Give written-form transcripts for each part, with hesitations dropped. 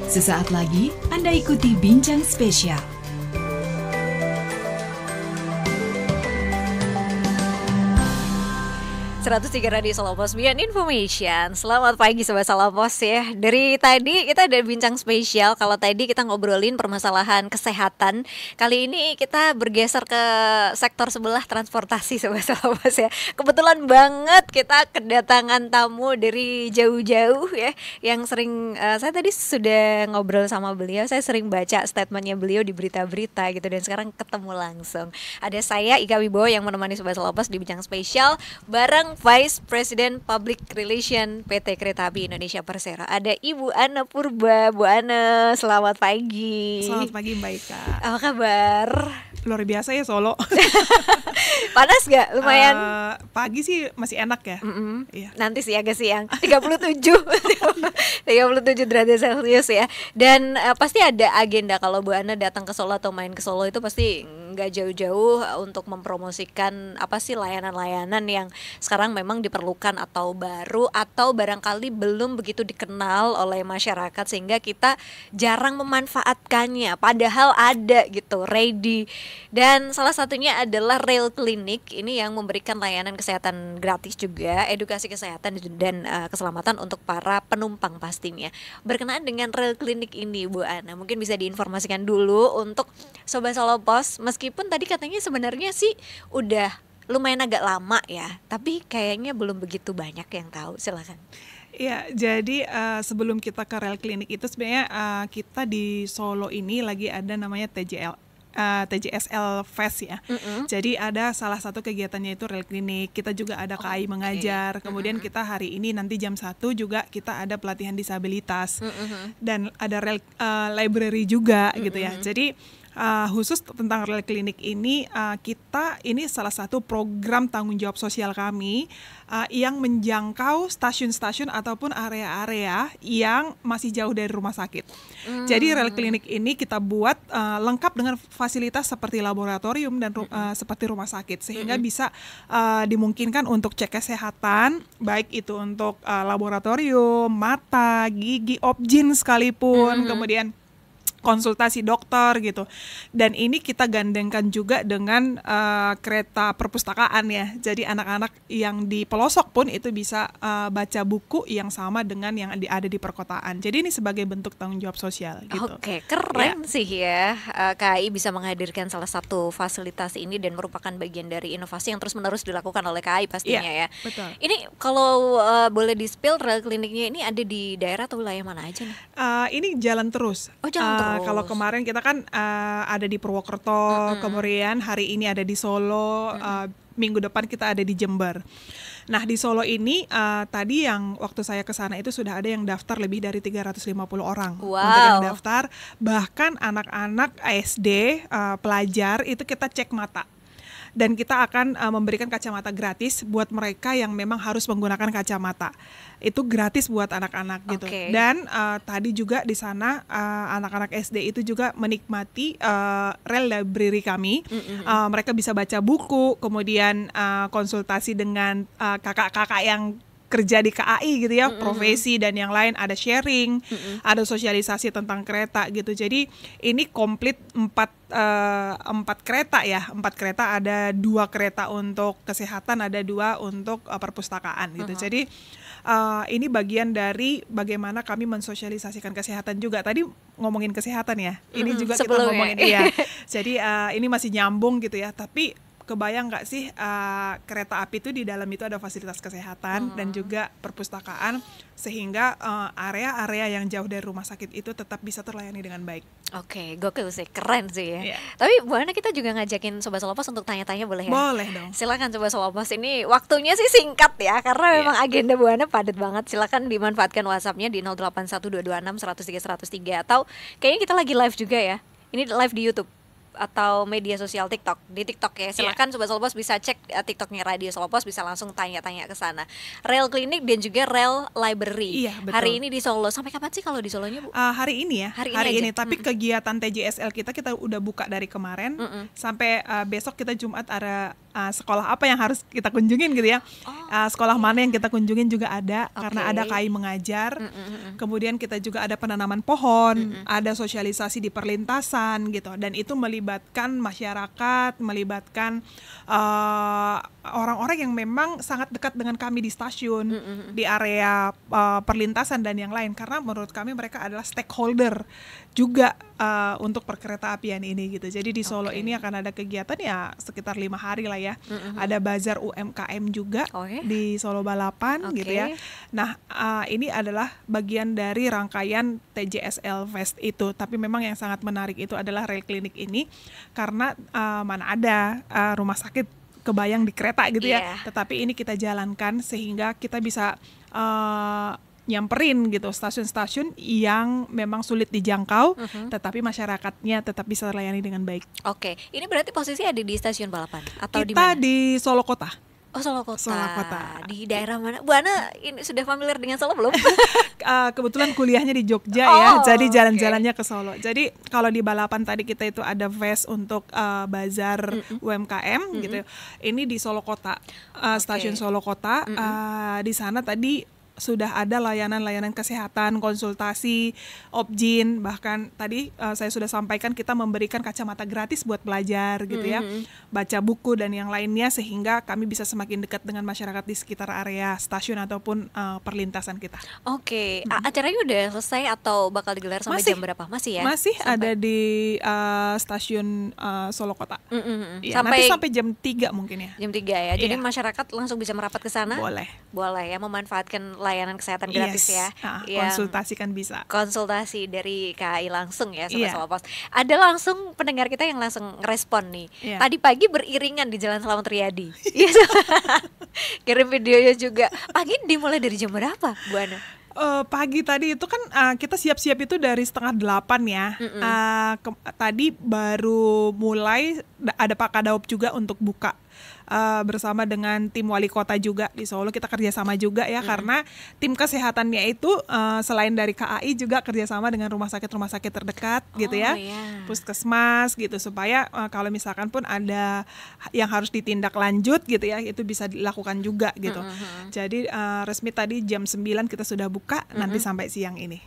Sesaat lagi Anda ikuti Bincang Spesial. 103 Radio Solo Pos Beyond Information. Selamat pagi Sobat Solo Pos ya. Dari tadi kita ada bincang spesial. Kalau tadi kita ngobrolin permasalahan kesehatan, kali ini kita bergeser ke sektor sebelah, transportasi Sobat Solo Pos ya. Kebetulan banget kita kedatangan tamu dari jauh-jauh ya, yang sering saya tadi sudah ngobrol sama beliau. Saya sering baca statementnya beliau di berita-berita gitu, dan sekarang ketemu langsung. Ada saya Ika Wibowo yang menemani Sobat Solo Pos di bincang spesial bareng Vice President Public Relation PT Kereta Api Indonesia Persero. Ada Ibu Ana Purba. Bu Ana, selamat pagi. Selamat pagi Mbak Ika. Apa kabar? Luar biasa ya Solo. Panas gak? Lumayan. Pagi sih masih enak ya. Iya. Nanti sih agak siang 37 37 derajat Celcius ya. Dan pasti ada agenda kalau Bu Ana datang ke Solo atau main ke Solo, itu pasti nggak jauh-jauh untuk mempromosikan apa sih layanan-layanan yang sekarang memang diperlukan atau baru, atau barangkali belum begitu dikenal oleh masyarakat sehingga kita jarang memanfaatkannya, padahal ada gitu, ready. Dan salah satunya adalah Rail Clinic ini yang memberikan layanan kesehatan gratis juga, edukasi kesehatan dan keselamatan untuk para penumpang pastinya. Berkenaan dengan Rail Clinic ini Bu Ana, mungkin bisa diinformasikan dulu untuk Sobat Solo Pos, meskipun tadi katanya sebenarnya sih udah lumayan agak lama ya, tapi kayaknya belum begitu banyak yang tahu. Silakan. Iya, jadi sebelum kita ke Rail Clinic itu sebenarnya kita di Solo ini lagi ada namanya TJSL Fest ya. Jadi ada salah satu kegiatannya itu Rail Clinic. Kita juga ada KAI mengajar. Kemudian kita hari ini nanti jam 1 juga kita ada pelatihan disabilitas. Dan ada Rail Library juga gitu ya. Jadi khusus tentang Rail Clinic ini, kita ini salah satu program tanggung jawab sosial kami yang menjangkau stasiun-stasiun ataupun area-area yang masih jauh dari rumah sakit. Jadi Rail Clinic ini kita buat lengkap dengan fasilitas seperti laboratorium dan seperti rumah sakit, sehingga bisa dimungkinkan untuk cek kesehatan, baik itu untuk laboratorium, mata, gigi, objin sekalipun, kemudian konsultasi dokter gitu. Dan ini kita gandengkan juga dengan kereta perpustakaan ya. Jadi anak-anak yang di pelosok pun itu bisa baca buku yang sama dengan yang ada di perkotaan. Jadi ini sebagai bentuk tanggung jawab sosial gitu. Oke, keren sih ya. KAI bisa menghadirkan salah satu fasilitas ini dan merupakan bagian dari inovasi yang terus-menerus dilakukan oleh KAI pastinya ya. Betul. Ini kalau boleh di-spill, Rail Clinic-nya ini ada di daerah atau wilayah mana aja nih? Ini jalan terus. Oh, jalan terus. Kalau kemarin kita kan ada di Purwokerto, kemudian hari ini ada di Solo, minggu depan kita ada di Jember. Nah di Solo ini tadi yang waktu saya ke sana itu sudah ada yang daftar lebih dari 350 orang. Wow. Untuk yang daftar, bahkan anak-anak SD, pelajar itu kita cek mata. Dan kita akan memberikan kacamata gratis buat mereka yang memang harus menggunakan kacamata. Itu gratis buat anak-anak gitu. Dan tadi juga di sana anak-anak SD itu juga menikmati Rail Library kami. Mereka bisa baca buku, kemudian konsultasi dengan kakak-kakak yang kerja di KAI gitu ya, profesi dan yang lain, ada sharing, ada sosialisasi tentang kereta gitu. Jadi ini komplit 4 kereta ya, 4 kereta, ada 2 kereta untuk kesehatan, ada 2 untuk perpustakaan gitu. Jadi ini bagian dari bagaimana kami mensosialisasikan kesehatan juga. Tadi ngomongin kesehatan ya, ini juga kita ngomongin ya. Jadi ini masih nyambung gitu ya, tapi kebayang nggak sih kereta api itu di dalam itu ada fasilitas kesehatan dan juga perpustakaan, sehingga area-area yang jauh dari rumah sakit itu tetap bisa terlayani dengan baik. Oke, gokil sih, keren sih ya. Tapi Bu Ana, kita juga ngajakin Sobat Solo Pos untuk tanya-tanya, boleh ya? Boleh dong. Silakan Sobat Solo Pos, ini waktunya sih singkat ya, karena memang agenda Bu Ana padat banget. Silakan dimanfaatkan WhatsApp-nya di 081226103103, atau kayaknya kita lagi live juga ya. Ini live di YouTube atau media sosial TikTok, di TikTok ya. Silakan Sobat Solo Pos bisa cek TikToknya Radio Solo Pos, bisa langsung tanya-tanya ke sana. Rail Clinic dan juga Rail Library. Iya, betul. Hari ini di Solo. Sampai kapan sih kalau di Solonya, Bu? Hari ini ya. Hari ini. Tapi kegiatan TJSL kita udah buka dari kemarin sampai besok kita Jumat sekolah apa yang harus kita kunjungin gitu ya. Sekolah mana yang kita kunjungin juga ada, karena ada KAI mengajar. Kemudian kita juga ada penanaman pohon, ada sosialisasi di perlintasan gitu, dan itu melibatkan masyarakat, melibatkan orang-orang yang memang sangat dekat dengan kami di stasiun, di area perlintasan dan yang lain, karena menurut kami mereka adalah stakeholder juga untuk perkereta apian ini gitu. Jadi di Solo ini akan ada kegiatan ya sekitar 5 hari lah ya. Ada bazar UMKM juga di Solo Balapan gitu ya. Nah ini adalah bagian dari rangkaian TJSL Fest itu. Tapi memang yang sangat menarik itu adalah rel klinik ini, karena mana ada rumah sakit kebayang di kereta gitu ya. Tetapi ini kita jalankan sehingga kita bisa nyamperin gitu stasiun-stasiun yang memang sulit dijangkau, tetapi masyarakatnya tetap bisa terlayani dengan baik. Oke, ini berarti posisi ada di stasiun Balapan atau di kita mana? di Solo Kota. Oh, Solo Kota. Solo Kota. Di daerah mana? Bu Ana ini sudah familiar dengan Solo belum? Kebetulan kuliahnya di Jogja ya, jadi jalan-jalannya ke Solo. Jadi kalau di Balapan tadi kita itu ada fest untuk bazar UMKM gitu. Ini di Solo Kota, stasiun Solo Kota. Di sana tadi sudah ada layanan-layanan kesehatan, konsultasi, objin, bahkan tadi saya sudah sampaikan kita memberikan kacamata gratis buat belajar gitu ya, baca buku dan yang lainnya, sehingga kami bisa semakin dekat dengan masyarakat di sekitar area stasiun ataupun perlintasan kita. Acaranya udah selesai atau bakal digelar sampai jam berapa? Masih ya? Masih sampai ada di stasiun Solo Kota. Ya, sampai nanti sampai jam 3 mungkin ya. Jam 3 ya. Jadi masyarakat langsung bisa merapat ke sana? Boleh ya, memanfaatkan layanan kesehatan gratis ya. Konsultasi kan bisa. Konsultasi dari KAI langsung ya Sobat Solo Pos. Ada langsung pendengar kita yang langsung ngerespon nih. Tadi pagi beriringan di Jalan Slamet Riyadi. Kirim videonya juga. Pagi dimulai dari jam berapa, Bu Ana? Pagi tadi itu kan kita siap-siap itu dari 7:30 ya. Tadi baru mulai ada Pak Kadaop juga untuk buka. Bersama dengan tim wali kota juga di Solo, kita kerjasama juga ya, karena tim kesehatannya itu selain dari KAI juga kerjasama dengan rumah sakit terdekat gitu ya, puskesmas gitu, supaya kalau misalkan pun ada yang harus ditindak lanjut gitu ya, itu bisa dilakukan juga gitu. Jadi resmi tadi jam 9 kita sudah buka, nanti sampai siang ini.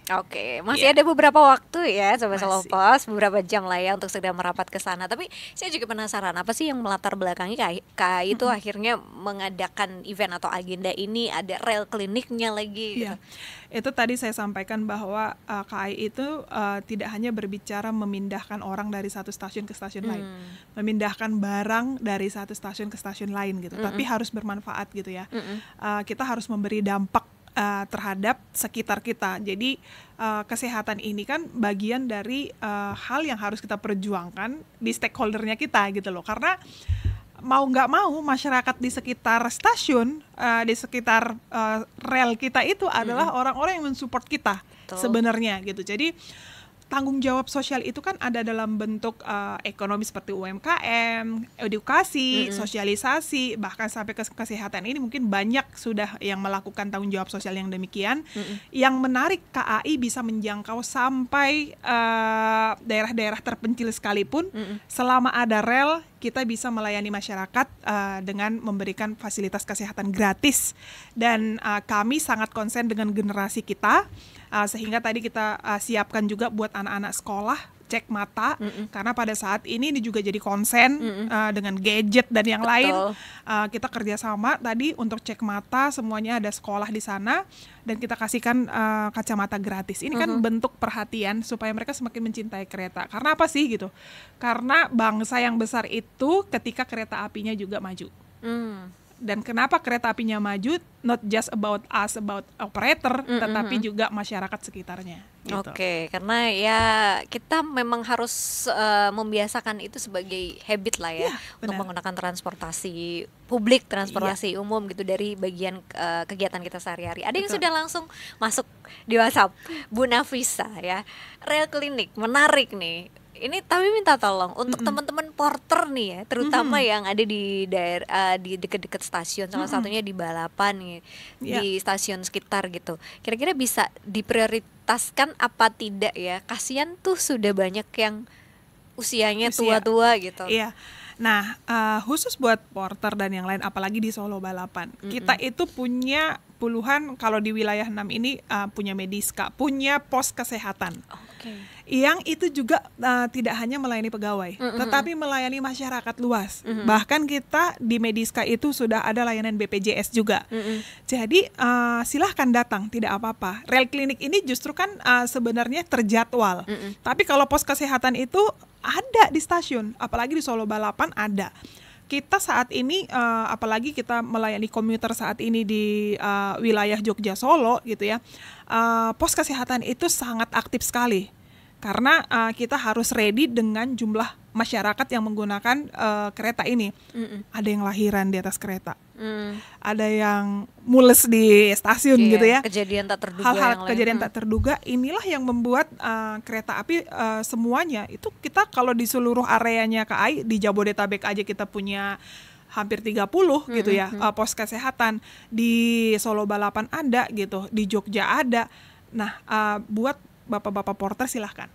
Masih ada beberapa waktu ya Sobat Solo Pos, beberapa jam lah ya untuk segera merapat ke sana. Tapi saya juga penasaran, apa sih yang melatar belakangi KAI itu akhirnya mengadakan event atau agenda ini, ada rel kliniknya lagi gitu. Itu tadi saya sampaikan bahwa KAI itu tidak hanya berbicara memindahkan orang dari satu stasiun ke stasiun lain, memindahkan barang dari satu stasiun ke stasiun lain gitu, tapi harus bermanfaat gitu ya. Kita harus memberi dampak terhadap sekitar kita. Jadi kesehatan ini kan bagian dari hal yang harus kita perjuangkan di stakeholdernya kita gitu loh, karena mau nggak mau masyarakat di sekitar stasiun, di sekitar rel kita itu adalah orang-orang yang mensupport kita sebenarnya gitu. Jadi tanggung jawab sosial itu kan ada dalam bentuk ekonomi seperti UMKM, edukasi, sosialisasi, bahkan sampai ke kesehatan ini mungkin banyak sudah yang melakukan tanggung jawab sosial yang demikian. Yang menarik, KAI bisa menjangkau sampai daerah-daerah terpencil sekalipun. Selama ada rel, kita bisa melayani masyarakat dengan memberikan fasilitas kesehatan gratis. Dan kami sangat konsen dengan generasi kita, sehingga tadi kita siapkan juga buat anak-anak sekolah cek mata, karena pada saat ini juga jadi konsen dengan gadget dan yang lain. Kita kerjasama tadi untuk cek mata, semuanya ada sekolah di sana, dan kita kasihkan kacamata gratis. Ini kan bentuk perhatian supaya mereka semakin mencintai kereta. Karena apa sih gitu? Karena bangsa yang besar itu ketika kereta apinya juga maju. Dan kenapa kereta apinya maju? Not just about us, about operator, tetapi juga masyarakat sekitarnya. Gitu. Karena ya kita memang harus membiasakan itu sebagai habit lah ya, untuk menggunakan transportasi publik, transportasi umum gitu dari bagian kegiatan kita sehari-hari. Ada yang sudah langsung masuk di WhatsApp, Bu Nafisa ya, rel klinik menarik nih. Ini tapi minta tolong untuk teman-teman porter nih ya, terutama yang ada di daerah di dekat-dekat stasiun, salah satunya di Balapan nih, di stasiun sekitar gitu. Kira-kira bisa diprioritaskan apa tidak ya? Kasihan tuh sudah banyak yang usianya tua-tua gitu. Iya. Nah, khusus buat porter dan yang lain, apalagi di Solo Balapan, kita itu punya puluhan, kalau di wilayah 6 ini punya Mediska, punya pos kesehatan. Yang itu juga tidak hanya melayani pegawai, tetapi melayani masyarakat luas. Bahkan kita di Mediska itu sudah ada layanan BPJS juga. Jadi silahkan datang, tidak apa-apa. Rel klinik ini justru kan sebenarnya terjadwal. Tapi kalau pos kesehatan itu ada di stasiun, apalagi di Solo Balapan ada. Kita saat ini, apalagi kita melayani komuter saat ini di wilayah Jogja Solo gitu ya, pos kesehatan itu sangat aktif sekali. Karena kita harus ready dengan jumlah masyarakat yang menggunakan kereta ini. Ada yang lahiran di atas kereta, ada yang mules di stasiun gitu ya. Kejadian tak terduga. Hal-hal kejadian tak terduga inilah yang membuat kereta api semuanya itu, kita kalau di seluruh areanya KAI di Jabodetabek aja kita punya hampir 30 gitu ya pos kesehatan. Di Solo Balapan ada gitu, di Jogja ada. Nah, buat bapak-bapak porter silahkan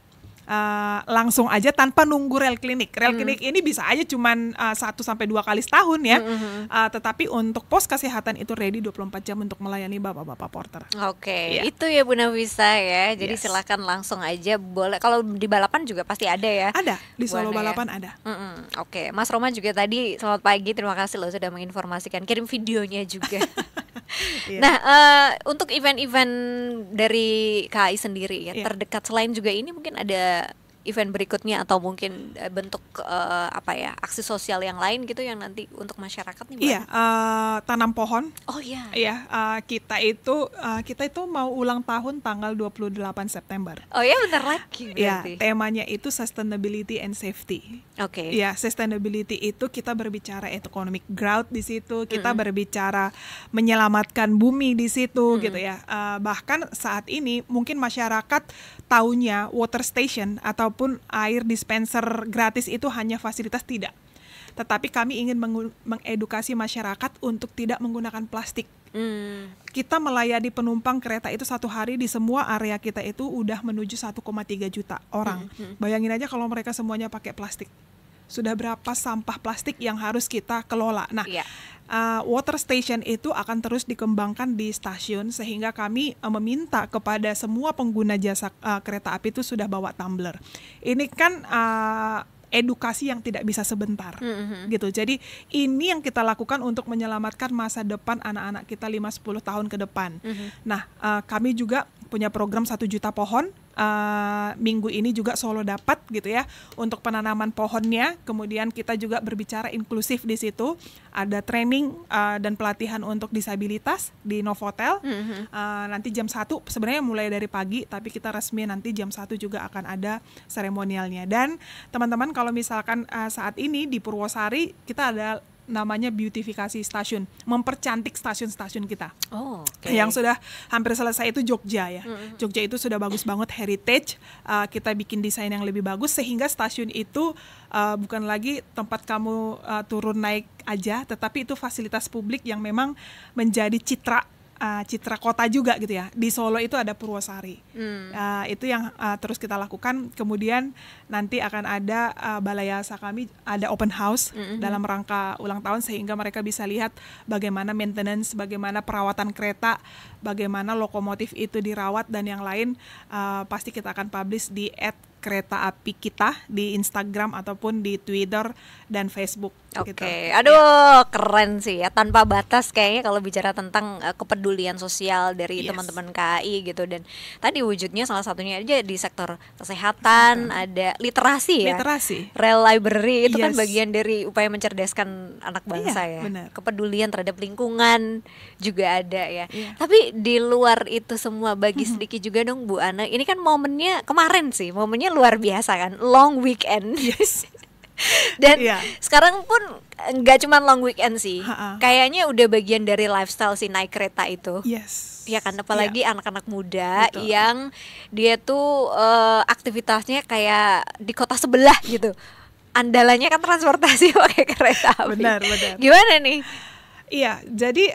langsung aja tanpa nunggu rel klinik. Rel klinik ini bisa aja cuman 1-2 kali setahun ya. Tetapi untuk pos kesehatan itu ready 24 jam untuk melayani bapak-bapak porter. Oke, itu ya Bu Nafisa ya. Jadi silahkan langsung aja, boleh. Kalau di balapan juga pasti ada ya. Ada, di Solo Balapan ada. Oke, Mas Roma juga tadi selamat pagi, terima kasih loh sudah menginformasikan. Kirim videonya juga. Nah, untuk event-event dari KAI sendiri ya, terdekat selain juga ini mungkin ada event berikutnya atau mungkin bentuk aksi sosial yang lain gitu yang nanti untuk masyarakat nih? Iya, tanam pohon. Oh iya. Iya, kita itu mau ulang tahun tanggal 28 September. Oh ya, bentar lagi berarti. Iya, temanya itu sustainability and safety. Oke. Iya, sustainability itu kita berbicara economic growth di situ, kita berbicara menyelamatkan bumi di situ gitu ya. Bahkan saat ini mungkin masyarakat taunya water station ataupun air dispenser gratis itu hanya fasilitas, tidak. Tetapi kami ingin mengedukasi masyarakat untuk tidak menggunakan plastik. Kita melayani penumpang kereta itu satu hari di semua area kita itu udah menuju 1,3 juta orang. Bayangin aja kalau mereka semuanya pakai plastik. Sudah berapa sampah plastik yang harus kita kelola. Nah, water station itu akan terus dikembangkan di stasiun, sehingga kami meminta kepada semua pengguna jasa kereta api itu sudah bawa tumbler. Ini kan edukasi yang tidak bisa sebentar gitu. Jadi ini yang kita lakukan untuk menyelamatkan masa depan anak-anak kita 5-10 tahun ke depan. Nah, kami juga punya program 1 juta pohon. Minggu ini juga Solo dapat gitu ya untuk penanaman pohonnya. Kemudian kita juga berbicara inklusif di situ. Ada training dan pelatihan untuk disabilitas di Novotel. Nanti jam 1 sebenarnya mulai dari pagi, tapi kita resmi nanti jam 1 juga akan ada seremonialnya. Dan teman-teman kalau misalkan saat ini di Purwosari kita ada namanya beautifikasi stasiun, mempercantik stasiun-stasiun kita. Yang sudah hampir selesai itu Jogja ya. Jogja itu sudah bagus banget, heritage. Kita bikin desain yang lebih bagus sehingga stasiun itu bukan lagi tempat kamu turun naik aja, tetapi itu fasilitas publik yang memang menjadi citra kota juga gitu ya. Di Solo itu ada Purwosari. Itu yang terus kita lakukan. Kemudian nanti akan ada balayasa kami, ada open house dalam rangka ulang tahun, sehingga mereka bisa lihat bagaimana maintenance, bagaimana perawatan kereta, bagaimana lokomotif itu dirawat, dan yang lain pasti kita akan publish di @kereta api kita di Instagram ataupun di Twitter dan Facebook. Gitu. Aduh, keren sih ya, tanpa batas kayaknya kalau bicara tentang kepedulian sosial dari teman-teman KAI gitu. Dan tadi wujudnya salah satunya aja di sektor kesehatan, ada literasi ya. Rel library itu kan bagian dari upaya mencerdaskan anak bangsa ya. Benar. Kepedulian terhadap lingkungan juga ada ya. Tapi di luar itu semua, bagi sedikit juga dong Bu Ana. Ini kan momennya kemarin sih, momennya luar biasa kan, long weekend. Dan sekarang pun nggak cuma long weekend sih, kayaknya udah bagian dari lifestyle si naik kereta itu. Ya kan, apalagi anak-anak muda yang dia tuh aktivitasnya kayak di kota sebelah gitu. Andalannya kan transportasi pakai kereta api. Benar. Gimana nih? Iya, jadi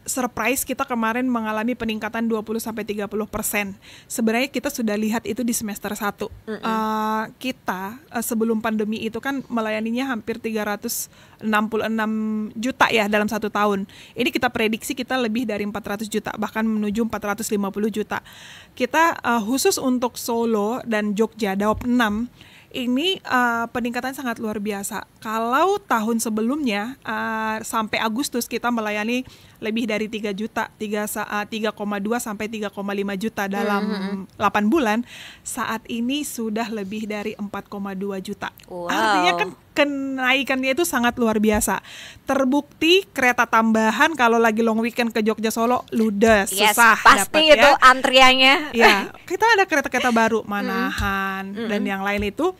surprise kita kemarin mengalami peningkatan 20-30%. Sebenarnya kita sudah lihat itu di semester 1. Kita sebelum pandemi itu kan melayaninya hampir 366 juta ya dalam 1 tahun. Ini kita prediksi kita lebih dari 400 juta, bahkan menuju 450 juta. Kita khusus untuk Solo dan Jogja, Daop 6, ini peningkatan sangat luar biasa. Kalau tahun sebelumnya sampai Agustus kita melayani lebih dari 3 juta, 3,2 sampai 3,5 juta dalam 8 bulan. Saat ini sudah lebih dari 4,2 juta. Wow. Artinya kan kenaikannya itu sangat luar biasa. Terbukti kereta tambahan kalau lagi long weekend ke Jogja Solo ludes, susah pasti dapat, itu ya. antriannya. Ya, kita ada kereta-kereta baru, Manahan dan yang lain itu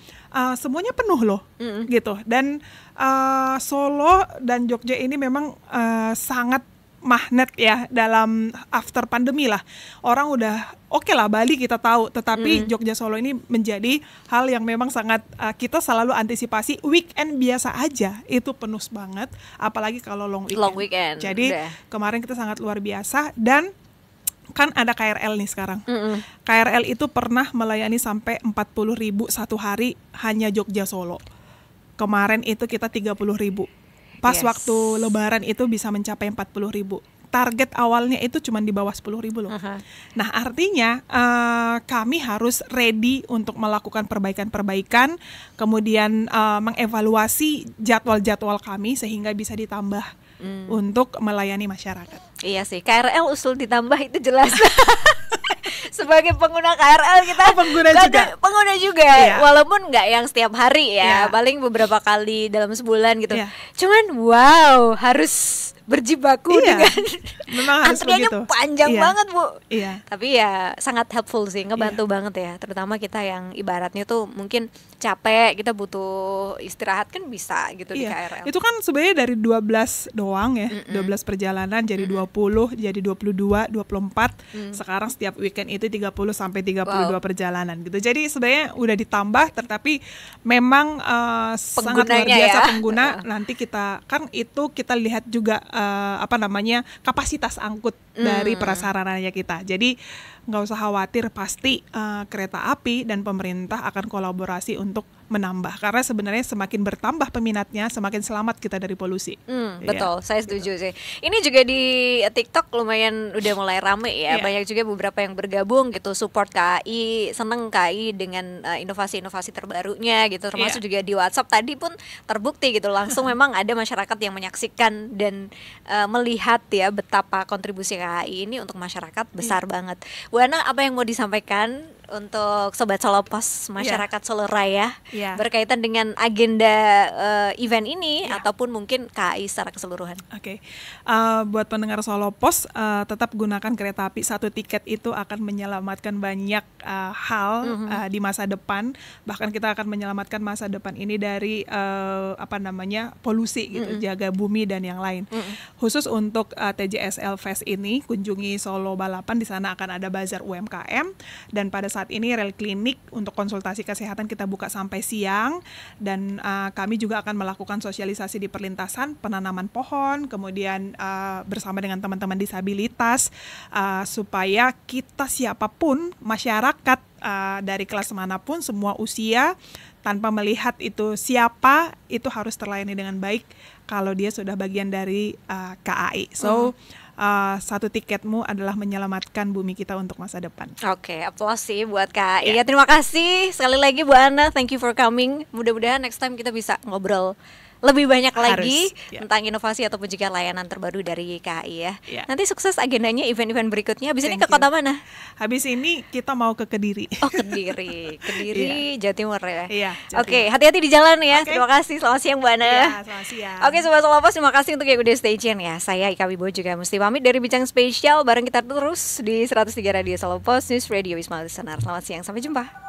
semuanya penuh loh, gitu. Dan Solo dan Jogja ini memang sangat magnet ya dalam after pandemi lah. Orang udah oke lah Bali kita tahu, tetapi Jogja Solo ini menjadi hal yang memang sangat kita selalu antisipasi. Weekend biasa aja itu penuh banget, apalagi kalau long weekend. Jadi kemarin kita sangat luar biasa. Dan kan ada KRL nih sekarang. KRL itu pernah melayani sampai 40.000 satu hari hanya Jogja Solo. Kemarin itu kita 30.000. Pas waktu Lebaran itu bisa mencapai 40.000. Target awalnya itu cuma di bawah 10.000 loh. Nah artinya kami harus ready untuk melakukan perbaikan-perbaikan, kemudian mengevaluasi jadwal-jadwal kami sehingga bisa ditambah untuk melayani masyarakat. Iya sih, KRL usul ditambah itu jelas. Sebagai pengguna KRL kita pengguna juga, iya. Walaupun nggak yang setiap hari ya, paling beberapa kali dalam sebulan gitu. Cuman wow, harus berjibaku dengan antriannya panjang banget Bu. Tapi ya sangat helpful sih, ngebantu banget ya. Terutama kita yang ibaratnya tuh mungkin capek, kita butuh istirahat kan bisa gitu di KRL. Itu kan sebenarnya dari 12 doang ya, 12 perjalanan jadi 20, jadi 22, 24. Sekarang setiap weekend itu 30 sampai 32 perjalanan gitu. Jadi sebenarnya udah ditambah, tetapi memang sangat luar biasa pengguna. Nanti kita kan itu kita lihat juga kapasitas angkut dari prasarananya kita. Jadi nggak usah khawatir, pasti kereta api dan pemerintah akan kolaborasi untuk menambah, karena sebenarnya semakin bertambah peminatnya semakin selamat kita dari polusi. Betul, saya setuju sih. Ini juga di TikTok lumayan udah mulai rame ya, banyak juga beberapa yang bergabung gitu, support KAI, seneng KAI dengan inovasi-inovasi terbarunya gitu, termasuk juga di WhatsApp tadi pun terbukti gitu, langsung memang ada masyarakat yang menyaksikan dan melihat ya betapa kontribusi KAI ini untuk masyarakat besar banget. Bu Ana, apa yang mau disampaikan untuk Sobat Solo Pos masyarakat Solo Raya berkaitan dengan agenda event ini ataupun mungkin KAI secara keseluruhan? Buat pendengar Solo Pos, tetap gunakan kereta api. Satu tiket itu akan menyelamatkan banyak hal di masa depan. Bahkan kita akan menyelamatkan masa depan ini dari polusi gitu, jaga bumi dan yang lain. Khusus untuk TJSL Fest ini, kunjungi Solo Balapan, di sana akan ada bazar UMKM, dan pada saat ini rel klinik untuk konsultasi kesehatan kita buka sampai siang, dan kami juga akan melakukan sosialisasi di perlintasan, penanaman pohon, kemudian bersama dengan teman-teman disabilitas, supaya kita siapapun, masyarakat dari kelas manapun, semua usia, tanpa melihat itu siapa, itu harus terlayani dengan baik kalau dia sudah bagian dari KAI. Satu tiketmu adalah menyelamatkan bumi kita untuk masa depan. Aplaus sih buat KAI. Ya, terima kasih sekali lagi Bu Ana, thank you for coming. Mudah-mudahan next time kita bisa ngobrol lebih banyak lagi tentang inovasi ataupun juga layanan terbaru dari KAI ya. Nanti sukses agendanya, event-event berikutnya. Habis ini ke kota mana? Habis ini kita mau ke Kediri. Kediri, Jawa Timur ya. Hati-hati di jalan ya. Terima kasih, selamat siang Bu Ana. Selamat siang. Sobat Solo Pos, terima kasih untuk yang udah stay tune ya. Saya Ika Wibowo juga mesti pamit dari Bincang Spesial, bareng kita terus di 103 Radio Solo Pos, News Radio Wisma Listener. Selamat siang, sampai jumpa.